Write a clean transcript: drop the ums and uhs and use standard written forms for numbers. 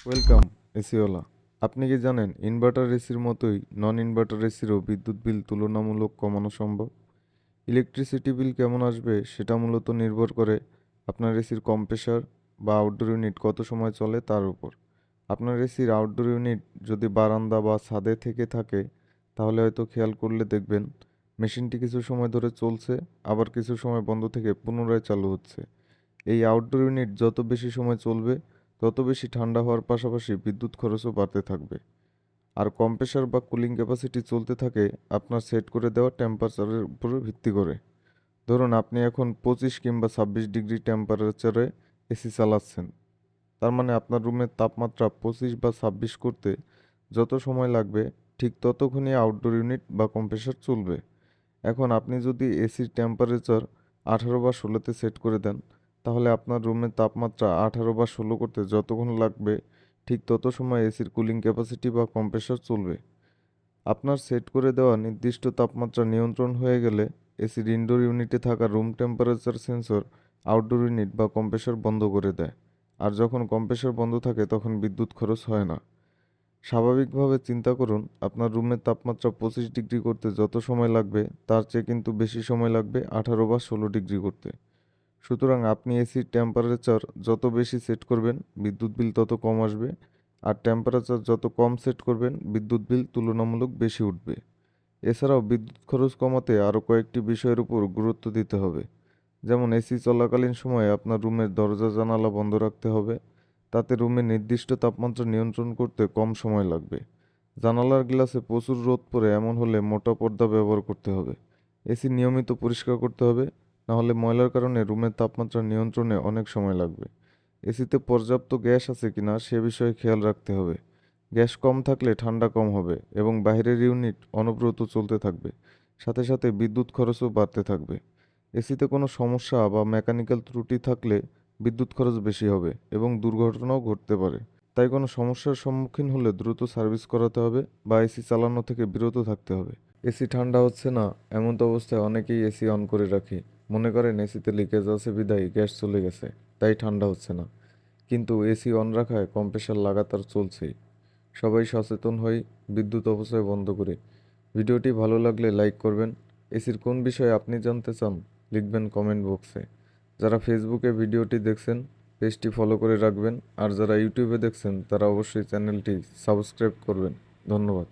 Welcome এসিওলা। আপনি কি জানেন ইনভার্টার এসির মতোই নন ইনভার্টার এসিরও বিদ্যুৎ বিল তুলনামূলক কমানো সম্ভব? ইলেকট্রিসিটি বিল কেমন আসবে সেটা মূলত নির্ভর করে আপনার এসির কম্প্রেসার বা আউটডোর ইউনিট কত সময় চলে তার উপর। আপনার এসির আউটডোর ইউনিট যদি বারান্দা বা ছাদে থেকে থাকে তাহলে হয়তো খেয়াল করলে দেখবেন মেশিনটি কিছু সময় ধরে চলছে, আবার কিছু সময় বন্ধ থেকে পুনরায় চালু হচ্ছে। এই আউটডোর ইউনিট যত বেশি সময় চলবে তত বেশি ঠান্ডা হওয়ার পাশাপাশি বিদ্যুৎ খরচও বাড়তে থাকবে। আর কম্প্রেসার বা কুলিং ক্যাপাসিটি চলতে থাকে আপনার সেট করে দেওয়া টেম্পারেচারের উপর ভিত্তি করে। ধরুন আপনি এখন 25 কিংবা 26 ডিগ্রি টেম্পারেচারে এসি চালাচ্ছেন, তার মানে আপনার রুমের তাপমাত্রা 25 বা 26 করতে যত সময় লাগবে ঠিক ততক্ষণই আউটডোর ইউনিট বা কম্প্রেসার চলবে। এখন আপনি যদি এসির টেম্পারেচার 18 বা 16-তে সেট করে দেন, তাহলে আপনার রুমের তাপমাত্রা 18 বা 16 করতে যতক্ষণ লাগবে ঠিক তত সময় এসির কুলিং ক্যাপাসিটি বা কম্প্রেসর চলবে। আপনার সেট করে দেওয়া নির্দিষ্ট তাপমাত্রা নিয়ন্ত্রণ হয়ে গেলে এসির ইনডোর ইউনিটে থাকা room temperature sensor outdoor unit বা কম্প্রেসর বন্ধ করে দেয়। আর যখন কম্প্রেসর বন্ধ থাকে তখন বিদ্যুৎ খরচ হয় না। স্বাভাবিকভাবে চিন্তা করুন, আপনার রুমের তাপমাত্রা 25 ডিগ্রি করতে যত সময় লাগবে তার চেয়ে কিন্তু বেশি সময় লাগবে 18 বা 16 ডিগ্রি করতে। সুতরাং আপনি এসির টেম্পারেচার যত বেশি সেট করবেন বিদ্যুৎ বিল তত কম আসবে, আর টেম্পারেচার যত কম সেট করবেন বিদ্যুৎ বিল তুলনামূলক বেশি উঠবে। এছাড়াও বিদ্যুৎ খরচ কমাতে আরও কয়েকটি বিষয়ের উপর গুরুত্ব দিতে হবে। যেমন এসি চলাকালীন সময়ে আপনার রুমের দরজা জানালা বন্ধ রাখতে হবে, তাতে রুমের নির্দিষ্ট তাপমাত্রা নিয়ন্ত্রণ করতে কম সময় লাগবে। জানালার গ্লাসে প্রচুর রোদ পড়ে এমন হলে মোটা পর্দা ব্যবহার করতে হবে। এসি নিয়মিত পরিষ্কার করতে হবে, নাহলে ময়লার কারণে রুমের তাপমাত্রা নিয়ন্ত্রণে অনেক সময় লাগবে। এসিতে পর্যাপ্ত গ্যাস আছে কিনা সে বিষয়ে খেয়াল রাখতে হবে। গ্যাস কম থাকলে ঠান্ডা কম হবে এবং বাইরের ইউনিট অনবরত চলতে থাকবে। সাথে সাথে বিদ্যুৎ খরচও বাড়তে থাকবে। এসিতে কোনো সমস্যা বা মেকানিক্যাল ত্রুটি থাকলে বিদ্যুৎ খরচ বেশি হবে এবং দুর্ঘটনাও ঘটতে পারে। তাই কোনো সমস্যার সম্মুখীন হলে দ্রুত সার্ভিস করাতে হবে বা এসি চালানো থেকে বিরত থাকতে হবে। এসি ঠান্ডা হচ্ছে না এমন তো অবস্থায় অনেকেই এসি অন করে রাখে। মনে করেন এসিতে লিকেজ আছে বিধায় গ্যাস চলে গেছে, তাই ঠান্ডা হচ্ছে না। কিন্তু এসি অন রাখায় কম্প্রেসার লাগাতার চলছেই। সবাই সচেতন হই, বিদ্যুৎ অপচয় বন্ধ করে। ভিডিওটি ভালো লাগলে লাইক করবেন। এসির কোন বিষয়ে আপনি জানতে চান লিখবেন কমেন্ট বক্সে। যারা ফেসবুকে ভিডিওটি দেখছেন পেজটি ফলো করে রাখবেন, আর যারা ইউটিউবে দেখছেন তারা অবশ্যই চ্যানেলটি সাবস্ক্রাইব করবেন। ধন্যবাদ।